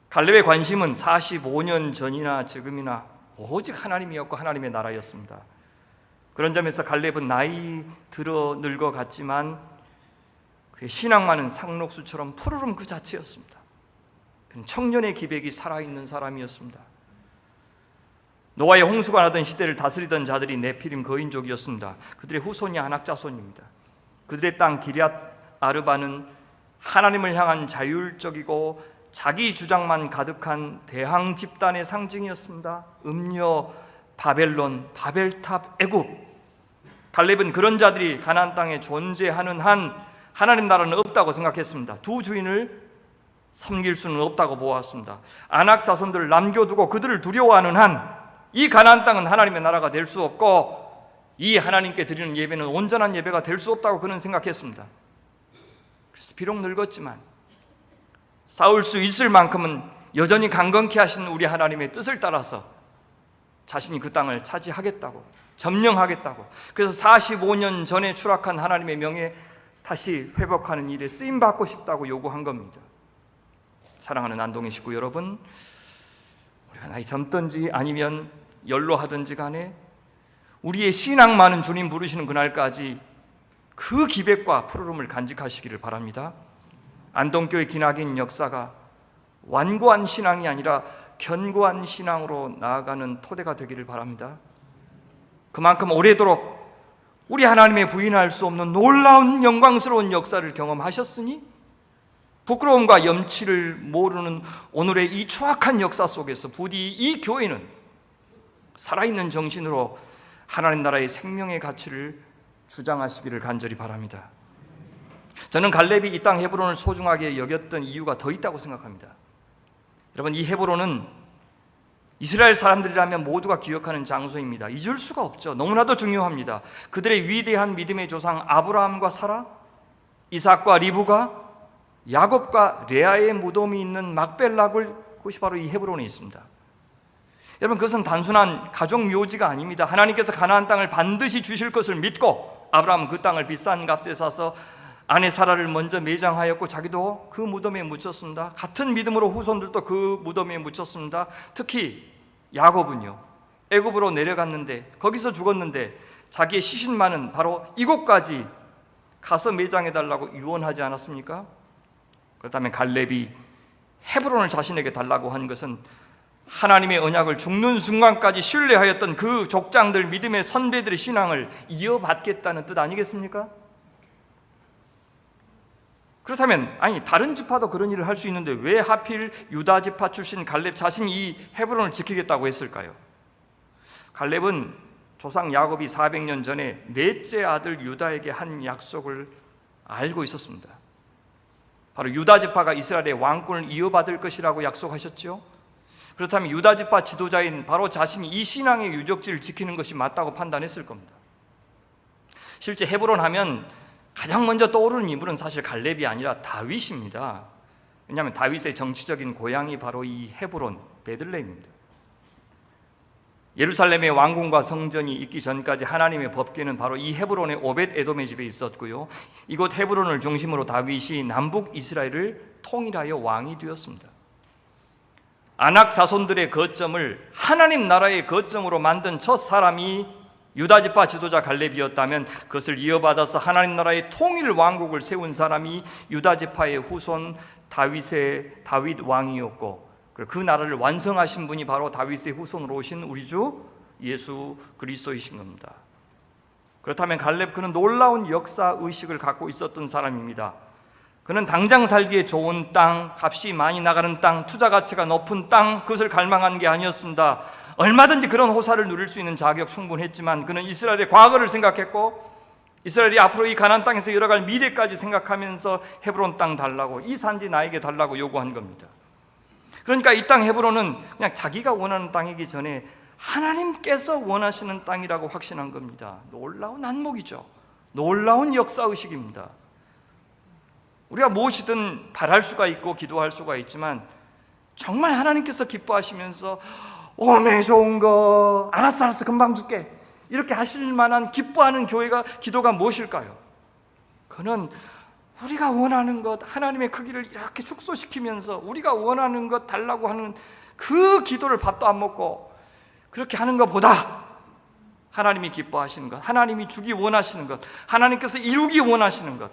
갈렙의 관심은 45년 전이나 지금이나 오직 하나님이었고 하나님의 나라였습니다. 그런 점에서 갈렙은 나이 들어 늙어갔지만 그의 신앙만은 상록수처럼 푸르름 그 자체였습니다. 그는 청년의 기백이 살아있는 사람이었습니다. 노아의 홍수가 나던 시대를 다스리던 자들이 네피림 거인족이었습니다. 그들의 후손이 아낙 자손입니다. 그들의 땅 기럇 아르바는 하나님을 향한 자율적이고 자기 주장만 가득한 대항 집단의 상징이었습니다. 음녀, 바벨론, 바벨탑, 애굽. 갈렙은 그런 자들이 가나안 땅에 존재하는 한 하나님 나라는 없다고 생각했습니다. 두 주인을 섬길 수는 없다고 보았습니다. 아낙 자손들을 남겨두고 그들을 두려워하는 한 이 가나안 땅은 하나님의 나라가 될 수 없고 이 하나님께 드리는 예배는 온전한 예배가 될 수 없다고 그는 생각했습니다. 그래서 비록 늙었지만 싸울 수 있을 만큼은 여전히 강건케 하시는 우리 하나님의 뜻을 따라서 자신이 그 땅을 차지하겠다고, 점령하겠다고, 그래서 45년 전에 추락한 하나님의 명예 다시 회복하는 일에 쓰임받고 싶다고 요구한 겁니다. 사랑하는 안동의 식구 여러분, 우리가 나이 젊든지 아니면 연로하든지 간에 우리의 신앙 많은 주님 부르시는 그날까지 그 기백과 푸르름을 간직하시기를 바랍니다. 안동교회 기나긴 역사가 완고한 신앙이 아니라 견고한 신앙으로 나아가는 토대가 되기를 바랍니다. 그만큼 오래도록 우리 하나님의 부인할 수 없는 놀라운 영광스러운 역사를 경험하셨으니 부끄러움과 염치를 모르는 오늘의 이 추악한 역사 속에서 부디 이 교회는 살아있는 정신으로 하나님 나라의 생명의 가치를 주장하시기를 간절히 바랍니다. 저는 갈렙이 이 땅 헤브론을 소중하게 여겼던 이유가 더 있다고 생각합니다. 여러분, 이 헤브론은 이스라엘 사람들이라면 모두가 기억하는 장소입니다. 잊을 수가 없죠. 너무나도 중요합니다. 그들의 위대한 믿음의 조상 아브라함과 사라, 이삭과 리브가, 야곱과 레아의 무덤이 있는 막벨락을, 그것이 바로 이 헤브론에 있습니다. 여러분, 그것은 단순한 가족 묘지가 아닙니다. 하나님께서 가나안 땅을 반드시 주실 것을 믿고 아브라함은 그 땅을 비싼 값에 사서 아내 사라를 먼저 매장하였고 자기도 그 무덤에 묻혔습니다. 같은 믿음으로 후손들도 그 무덤에 묻혔습니다. 특히 야곱은요, 애굽으로 내려갔는데 거기서 죽었는데 자기의 시신만은 바로 이곳까지 가서 매장해달라고 유언하지 않았습니까? 그렇다면 갈렙이 헤브론을 자신에게 달라고 한 것은 하나님의 언약을 죽는 순간까지 신뢰하였던 그 족장들, 믿음의 선배들의 신앙을 이어받겠다는 뜻 아니겠습니까? 그렇다면 다른 지파도 그런 일을 할 수 있는데 왜 하필 유다 지파 출신 갈렙 자신이 이 헤브론을 지키겠다고 했을까요? 갈렙은 조상 야곱이 400년 전에 넷째 아들 유다에게 한 약속을 알고 있었습니다. 바로 유다 지파가 이스라엘의 왕권을 이어받을 것이라고 약속하셨죠. 그렇다면 유다 지파 지도자인 바로 자신이 이 신앙의 유적지를 지키는 것이 맞다고 판단했을 겁니다. 실제 헤브론 하면 가장 먼저 떠오르는 인물은 사실 갈렙이 아니라 다윗입니다. 왜냐하면 다윗의 정치적인 고향이 바로 이 헤브론, 베들레헴입니다. 예루살렘의 왕궁과 성전이 있기 전까지 하나님의 법궤는 바로 이 헤브론의 오벳 에돔의 집에 있었고요, 이곳 헤브론을 중심으로 다윗이 남북 이스라엘을 통일하여 왕이 되었습니다. 아낙 자손들의 거점을 하나님 나라의 거점으로 만든 첫 사람이 유다지파 지도자 갈렙이었다면, 그것을 이어받아서 하나님 나라의 통일 왕국을 세운 사람이 유다지파의 후손 다윗 왕이었고, 그 나라를 완성하신 분이 바로 다윗의 후손으로 오신 우리 주 예수 그리스도이신 겁니다. 그렇다면 갈렙, 그는 놀라운 역사 의식을 갖고 있었던 사람입니다. 그는 당장 살기에 좋은 땅, 값이 많이 나가는 땅, 투자 가치가 높은 땅, 그것을 갈망한 게 아니었습니다. 얼마든지 그런 호사를 누릴 수 있는 자격 충분했지만, 그는 이스라엘의 과거를 생각했고, 이스라엘이 앞으로 이 가나안 땅에서 열어갈 미래까지 생각하면서 헤브론 땅 달라고, 이 산지 나에게 달라고 요구한 겁니다. 그러니까 이 땅 헤브론은 그냥 자기가 원하는 땅이기 전에 하나님께서 원하시는 땅이라고 확신한 겁니다. 놀라운 안목이죠. 놀라운 역사의식입니다. 우리가 무엇이든 바랄 수가 있고 기도할 수가 있지만, 정말 하나님께서 기뻐하시면서 오메 좋은 거, 알았어 금방 줄게, 이렇게 하실 만한 기뻐하는 기도가 무엇일까요? 그는 우리가 원하는 것, 하나님의 크기를 이렇게 축소시키면서 우리가 원하는 것 달라고 하는 그 기도를 밥도 안 먹고 그렇게 하는 것보다, 하나님이 기뻐하시는 것, 하나님이 주기 원하시는 것, 하나님께서 이루기 원하시는 것,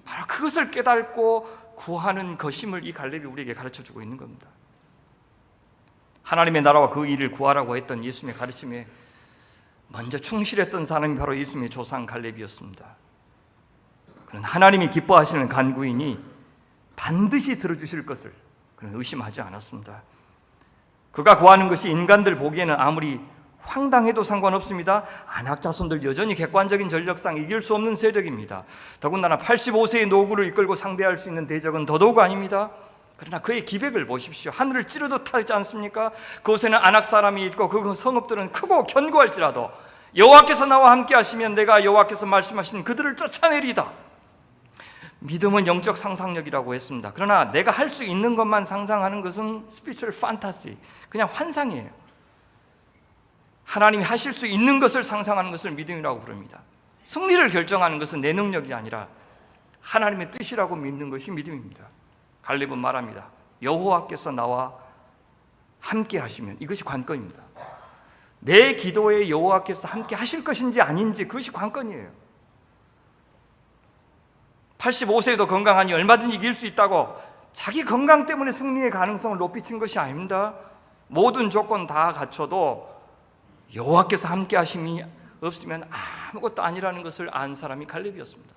바로 그것을 깨닫고 구하는 것임을 이 갈렙이 우리에게 가르쳐주고 있는 겁니다. 하나님의 나라와 그 일을 구하라고 했던 예수님의 가르침에 먼저 충실했던 사람이 바로 예수님의 조상 갈렙이었습니다. 그는 하나님이 기뻐하시는 간구이니 반드시 들어주실 것을 그는 의심하지 않았습니다. 그가 구하는 것이 인간들 보기에는 아무리 황당해도 상관없습니다. 아낙 자손들 여전히 객관적인 전력상 이길 수 없는 세력입니다. 더군다나 85세의 노구를 이끌고 상대할 수 있는 대적은 더더욱 아닙니다. 그러나 그의 기백을 보십시오. 하늘을 찌르듯 하지 않습니까? 그곳에는 아낙 사람이 있고 그 성읍들은 크고 견고할지라도 여호와께서 나와 함께 하시면 내가 여호와께서 말씀하신 그들을 쫓아내리다. 믿음은 영적 상상력이라고 했습니다. 그러나 내가 할 수 있는 것만 상상하는 것은 스피리추얼 판타시, 그냥 환상이에요. 하나님이 하실 수 있는 것을 상상하는 것을 믿음이라고 부릅니다. 승리를 결정하는 것은 내 능력이 아니라 하나님의 뜻이라고 믿는 것이 믿음입니다. 갈렙은 말합니다. 여호와께서 나와 함께 하시면, 이것이 관건입니다. 내 기도에 여호와께서 함께 하실 것인지 아닌지, 그것이 관건이에요. 85세에도 건강하니 얼마든지 이길 수 있다고 자기 건강 때문에 승리의 가능성을 높이친 것이 아닙니다. 모든 조건 다 갖춰도 여호와께서 함께 하심이 없으면 아무것도 아니라는 것을 안 사람이 갈렙이었습니다.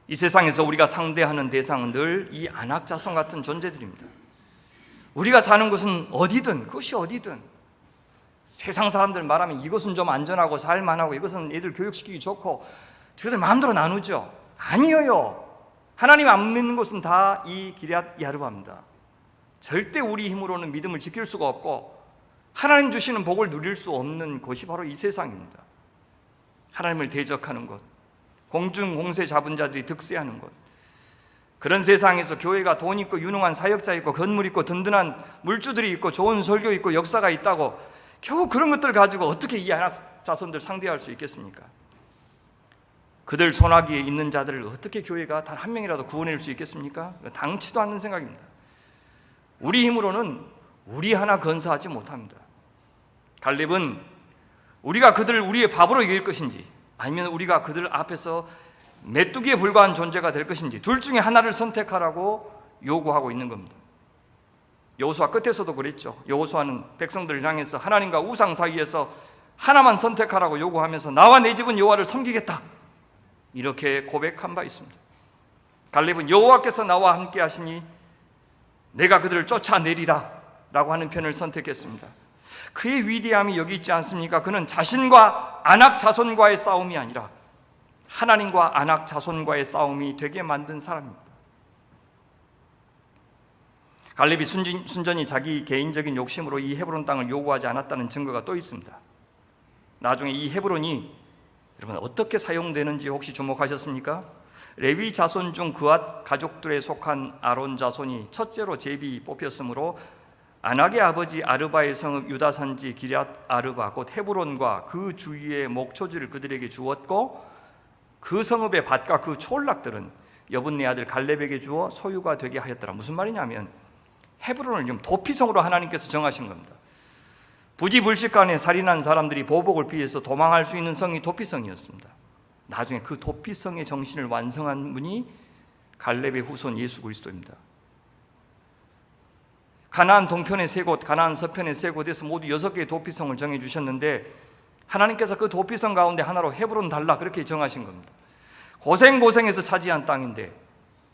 이 세상에서 우리가 상대하는 대상은 늘 이 아낙 자손 같은 존재들입니다. 우리가 사는 곳은 어디든, 그것이 어디든, 세상 사람들 말하면 이것은 좀 안전하고 살만하고 이것은 애들 교육시키기 좋고 저들 마음대로 나누죠. 아니에요. 하나님 안 믿는 곳은 다 이 기럇 야르바입니다. 절대 우리 힘으로는 믿음을 지킬 수가 없고 하나님 주시는 복을 누릴 수 없는 곳이 바로 이 세상입니다. 하나님을 대적하는 곳, 공중 공세 잡은 자들이 득세하는 곳, 그런 세상에서 교회가 돈 있고 유능한 사역자 있고 건물 있고 든든한 물주들이 있고 좋은 설교 있고 역사가 있다고 겨우 그런 것들 가지고 어떻게 이 아낙 자손들 상대할 수 있겠습니까? 그들 손아귀에 있는 자들을 어떻게 교회가 단 한 명이라도 구원할 수 있겠습니까? 당치도 않는 생각입니다. 우리 힘으로는 우리 하나 건사하지 못합니다. 갈렙은 우리가 그들을 우리의 밥으로 이길 것인지, 아니면 우리가 그들 앞에서 메뚜기에 불과한 존재가 될 것인지, 둘 중에 하나를 선택하라고 요구하고 있는 겁니다. 여호수아 끝에서도 그랬죠. 여호수아는 백성들을 향해서 하나님과 우상 사이에서 하나만 선택하라고 요구하면서 나와 내 집은 여호와를 섬기겠다, 이렇게 고백한 바 있습니다. 갈렙은 여호와께서 나와 함께 하시니 내가 그들을 쫓아내리라 라고 하는 편을 선택했습니다. 그의 위대함이 여기 있지 않습니까? 그는 자신과 아낙 자손과의 싸움이 아니라 하나님과 아낙 자손과의 싸움이 되게 만든 사람입니다. 갈렙이 순전히 자기 개인적인 욕심으로 이 헤브론 땅을 요구하지 않았다는 증거가 또 있습니다. 나중에 이 헤브론이 여러분 어떻게 사용되는지 혹시 주목하셨습니까? 레위 자손 중 그앗 가족들에 속한 아론 자손이 첫째로 제비 뽑혔으므로 아낙의 아버지 아르바의 성읍 유다 산지 기럇 아르바 곧 헤브론과 그 주위의 목초지를 그들에게 주었고 그 성읍의 밭과 그 촌락들은 여분네 아들 갈렙에게 주어 소유가 되게 하였더라. 무슨 말이냐면 헤브론을 좀 도피성으로 하나님께서 정하신 겁니다. 부지불식간에 살인한 사람들이 보복을 피해서 도망할 수 있는 성이 도피성이었습니다. 나중에 그 도피성의 정신을 완성한 분이 갈렙의 후손 예수 그리스도입니다. 가나안 동편의 세 곳, 가나안 서편의 세 곳에서 모두 6개의 도피성을 정해주셨는데 하나님께서 그 도피성 가운데 하나로 헤브론 달라 그렇게 정하신 겁니다. 고생고생해서 차지한 땅인데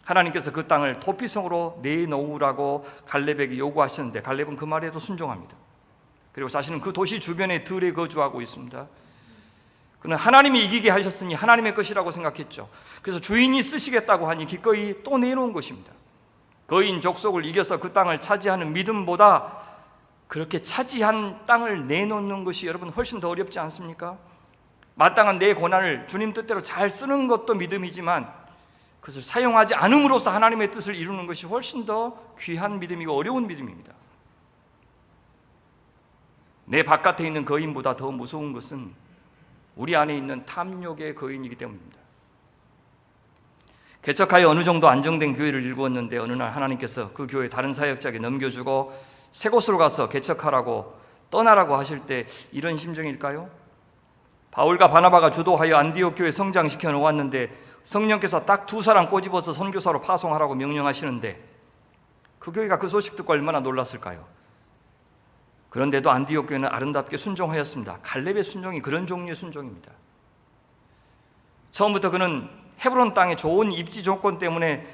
하나님께서 그 땅을 도피성으로 내놓으라고 갈렙에게 요구하셨는데 갈렙은 그 말에도 순종합니다. 그리고 자신은 그 도시 주변에 들에 거주하고 있습니다. 그는 하나님이 이기게 하셨으니 하나님의 것이라고 생각했죠. 그래서 주인이 쓰시겠다고 하니 기꺼이 또 내놓은 것입니다. 거인 족속을 이겨서 그 땅을 차지하는 믿음보다 그렇게 차지한 땅을 내놓는 것이 여러분 훨씬 더 어렵지 않습니까? 마땅한 내 고난을 주님 뜻대로 잘 쓰는 것도 믿음이지만 그것을 사용하지 않음으로써 하나님의 뜻을 이루는 것이 훨씬 더 귀한 믿음이고 어려운 믿음입니다. 내 바깥에 있는 거인보다 더 무서운 것은 우리 안에 있는 탐욕의 거인이기 때문입니다. 개척하여 어느 정도 안정된 교회를 일구었는데 어느 날 하나님께서 그 교회 다른 사역자에게 넘겨주고 새 곳으로 가서 개척하라고 떠나라고 하실 때 이런 심정일까요? 바울과 바나바가 주도하여 안디옥 교회 성장시켜 놓았는데 성령께서 딱 2사람 꼬집어서 선교사로 파송하라고 명령하시는데 그 교회가 그 소식 듣고 얼마나 놀랐을까요? 그런데도 안디옥 교회는 아름답게 순종하였습니다. 갈렙의 순종이 그런 종류의 순종입니다. 처음부터 그는 헤브론 땅의 좋은 입지 조건 때문에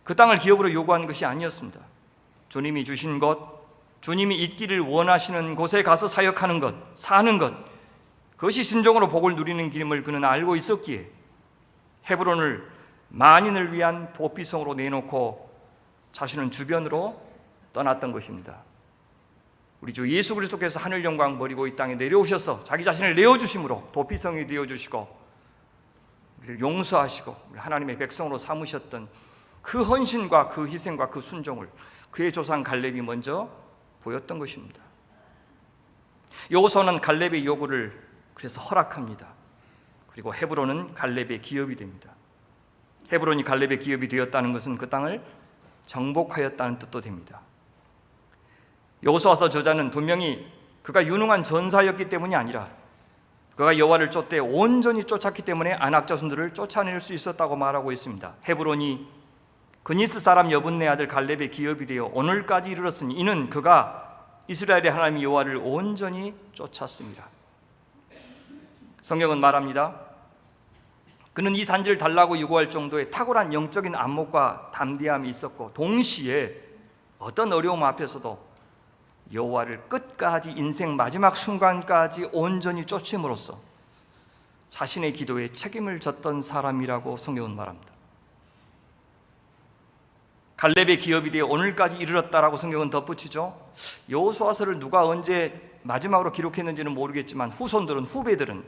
그 땅을 기업으로 요구한 것이 아니었습니다. 주님이 주신 것, 주님이 있기를 원하시는 곳에 가서 사역하는 것, 사는 것, 그것이 신종으로 복을 누리는 길임을 그는 알고 있었기에 헤브론을 만인을 위한 도피성으로 내놓고 자신은 주변으로 떠났던 것입니다. 우리 주 예수 그리스도께서 하늘 영광 버리고 이 땅에 내려오셔서 자기 자신을 내어주심으로 도피성이 되어주시고 우리를 용서하시고 하나님의 백성으로 삼으셨던 그 헌신과 그 희생과 그 순종을 그의 조상 갈렙이 먼저 보였던 것입니다. 여호수아는 갈렙의 요구를 그래서 허락합니다. 그리고 헤브론은 갈렙의 기업이 됩니다. 헤브론이 갈렙의 기업이 되었다는 것은 그 땅을 정복하였다는 뜻도 됩니다. 여호수아서 저자는 분명히 그가 유능한 전사였기 때문이 아니라 그가 여호와를 쫓되 온전히 쫓았기 때문에 아낙 자손들을 쫓아낼 수 있었다고 말하고 있습니다. 헤브론이 그니스 사람 여분네 아들 갈렙의 기업이 되어 오늘까지 이르렀으니 이는 그가 이스라엘의 하나님 여호와를 온전히 쫓았습니다. 성경은 말합니다. 그는 이 산지를 달라고 요구할 정도의 탁월한 영적인 안목과 담대함이 있었고 동시에 어떤 어려움 앞에서도 여호와를 끝까지 인생 마지막 순간까지 온전히 쫓음으로써 자신의 기도에 책임을 졌던 사람이라고 성경은 말합니다. 갈렙의 기업이 되어 오늘까지 이르렀다라고 성경은 덧붙이죠. 여호수아서를 누가 언제 마지막으로 기록했는지는 모르겠지만 후배들은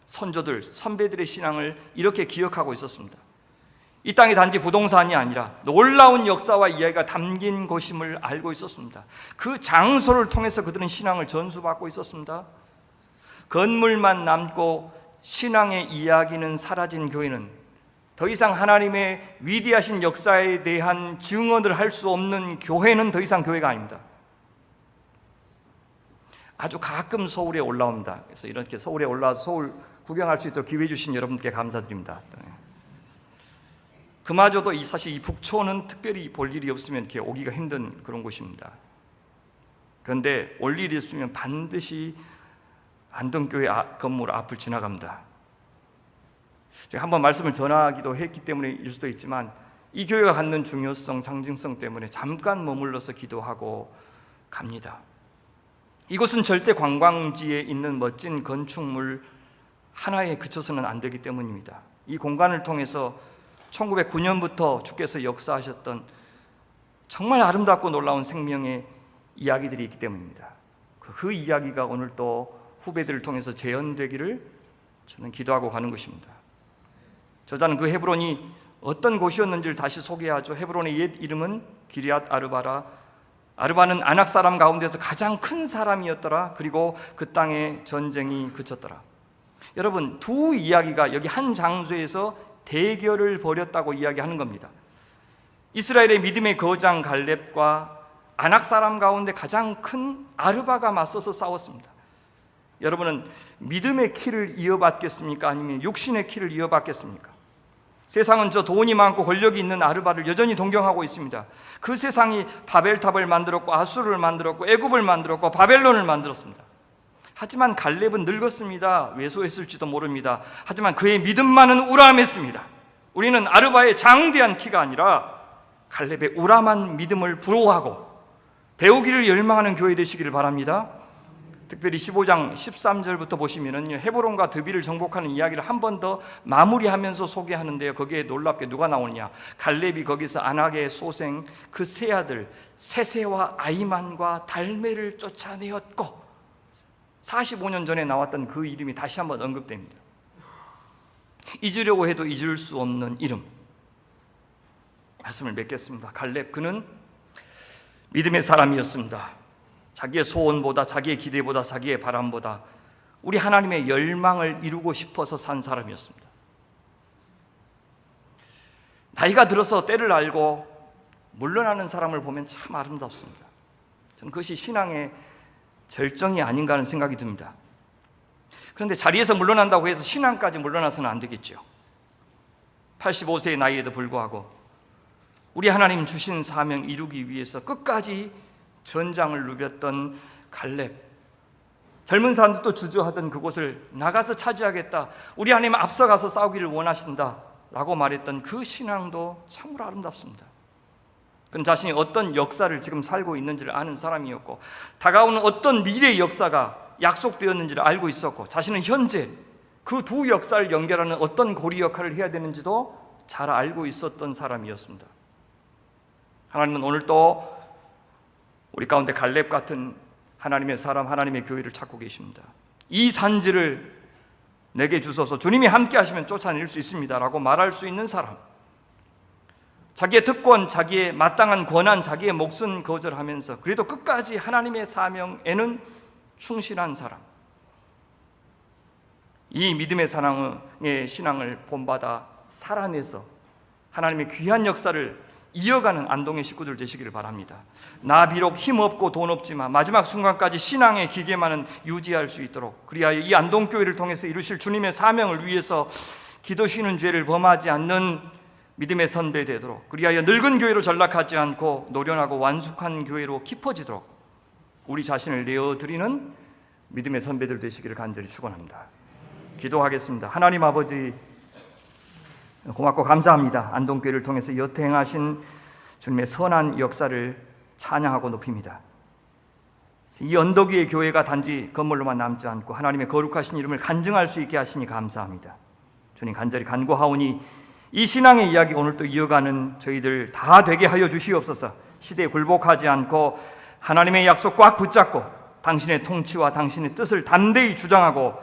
선조들, 선배들의 신앙을 이렇게 기억하고 있었습니다. 이 땅이 단지 부동산이 아니라 놀라운 역사와 이야기가 담긴 곳임을 알고 있었습니다. 그 장소를 통해서 그들은 신앙을 전수받고 있었습니다. 건물만 남고 신앙의 이야기는 사라진 교회는 더 이상 하나님의 위대하신 역사에 대한 증언을 할 수 없는 교회는 더 이상 교회가 아닙니다. 아주 가끔 서울에 올라옵니다. 그래서 이렇게 서울에 올라와서 서울 구경할 수 있도록 기회 주신 여러분께 감사드립니다. 그마저도 사실 이 북촌은 특별히 볼 일이 없으면 이렇게 오기가 힘든 그런 곳입니다. 그런데 올 일이 있으면 반드시 안동교회 건물 앞을 지나갑니다. 제가 한번 말씀을 전하기도 했기 때문일 수도 있지만 이 교회가 갖는 중요성, 상징성 때문에 잠깐 머물러서 기도하고 갑니다. 이곳은 절대 관광지에 있는 멋진 건축물 하나에 그쳐서는 안 되기 때문입니다. 이 공간을 통해서 1909년부터 주께서 역사하셨던 정말 아름답고 놀라운 생명의 이야기들이 있기 때문입니다. 그 이야기가 오늘 또 후배들을 통해서 재현되기를 저는 기도하고 가는 것입니다. 저자는 그 헤브론이 어떤 곳이었는지를 다시 소개하죠. 헤브론의 옛 이름은 기럇 아르바라 아르바는 아낙 사람 가운데서 가장 큰 사람이었더라. 그리고 그 땅에 전쟁이 그쳤더라. 여러분, 두 이야기가 여기 한 장소에서 대결을 벌였다고 이야기하는 겁니다. 이스라엘의 믿음의 거장 갈렙과 아낙 사람 가운데 가장 큰 아르바가 맞서서 싸웠습니다. 여러분은 믿음의 키를 이어받겠습니까? 아니면 육신의 키를 이어받겠습니까? 세상은 저 돈이 많고 권력이 있는 아르바를 여전히 동경하고 있습니다. 그 세상이 바벨탑을 만들었고 아수르를 만들었고 애굽을 만들었고 바벨론을 만들었습니다. 하지만 갈렙은 늙었습니다. 왜소했을지도 모릅니다. 하지만 그의 믿음만은 우람했습니다. 우리는 아르바의 장대한 키가 아니라 갈렙의 우람한 믿음을 부러워하고 배우기를 열망하는 교회 되시기를 바랍니다. 특별히 15장 13절부터 보시면은 헤브론과 드비를 정복하는 이야기를 한 번 더 마무리하면서 소개하는데요. 거기에 놀랍게 누가 나오느냐? 갈렙이 거기서 아낙의 소생 그 세 아들 세세와 아이만과 달메를 쫓아내었고, 45년 전에 나왔던 그 이름이 다시 한번 언급됩니다. 잊으려고 해도 잊을 수 없는 이름. 말씀을 맺겠습니다. 갈렙, 그는 믿음의 사람이었습니다. 자기의 소원보다, 자기의 기대보다, 자기의 바람보다 우리 하나님의 열망을 이루고 싶어서 산 사람이었습니다. 나이가 들어서 때를 알고 물러나는 사람을 보면 참 아름답습니다. 저는 그것이 신앙의 절정이 아닌가 하는 생각이 듭니다. 그런데 자리에서 물러난다고 해서 신앙까지 물러나서는 안 되겠죠. 85세의 나이에도 불구하고 우리 하나님 주신 사명 이루기 위해서 끝까지 전장을 누볐던 갈렙, 젊은 사람들도 주저하던 그곳을 나가서 차지하겠다, 우리 하나님 앞서가서 싸우기를 원하신다 라고 말했던 그 신앙도 참으로 아름답습니다. 그는 자신이 어떤 역사를 지금 살고 있는지를 아는 사람이었고, 다가오는 어떤 미래의 역사가 약속되었는지를 알고 있었고, 자신은 현재 그 두 역사를 연결하는 어떤 고리 역할을 해야 되는지도 잘 알고 있었던 사람이었습니다. 하나님은 오늘 또 우리 가운데 갈렙 같은 하나님의 사람, 하나님의 교회를 찾고 계십니다. 이 산지를 내게 주소서, 주님이 함께 하시면 쫓아낼 수 있습니다 라고 말할 수 있는 사람, 자기의 특권, 자기의 마땅한 권한, 자기의 몫은 거절하면서 그래도 끝까지 하나님의 사명에는 충실한 사람, 이 믿음의 사랑의 신앙을 본받아 살아내서 하나님의 귀한 역사를 이어가는 안동의 식구들 되시기를 바랍니다. 나 비록 힘없고 돈 없지만 마지막 순간까지 신앙의 기계만은 유지할 수 있도록, 그리하여 이 안동교회를 통해서 이루실 주님의 사명을 위해서 기도 쉬는 죄를 범하지 않는 믿음의 선배 되도록, 그리하여 늙은 교회로 전락하지 않고 노련하고 완숙한 교회로 깊어지도록 우리 자신을 내어드리는 믿음의 선배들 되시기를 간절히 축원합니다. 기도하겠습니다. 하나님 아버지, 고맙고 감사합니다. 안동교회를 통해서 여태 행하신 주님의 선한 역사를 찬양하고 높입니다. 이 언덕 위의 교회가 단지 건물로만 남지 않고 하나님의 거룩하신 이름을 간증할 수 있게 하시니 감사합니다. 주님, 간절히 간구하오니 이 신앙의 이야기 오늘 또 이어가는 저희들 다 되게 하여 주시옵소서. 시대에 굴복하지 않고 하나님의 약속 꽉 붙잡고 당신의 통치와 당신의 뜻을 담대히 주장하고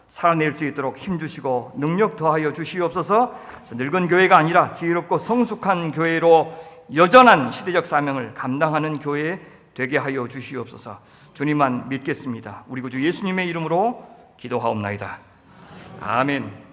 살아낼 수 있도록 힘주시고 능력 더하여 주시옵소서. 늙은 교회가 아니라 지혜롭고 성숙한 교회로 여전한 시대적 사명을 감당하는 교회 되게 하여 주시옵소서. 주님만 믿겠습니다. 우리 구주 예수님의 이름으로 기도하옵나이다. 아멘.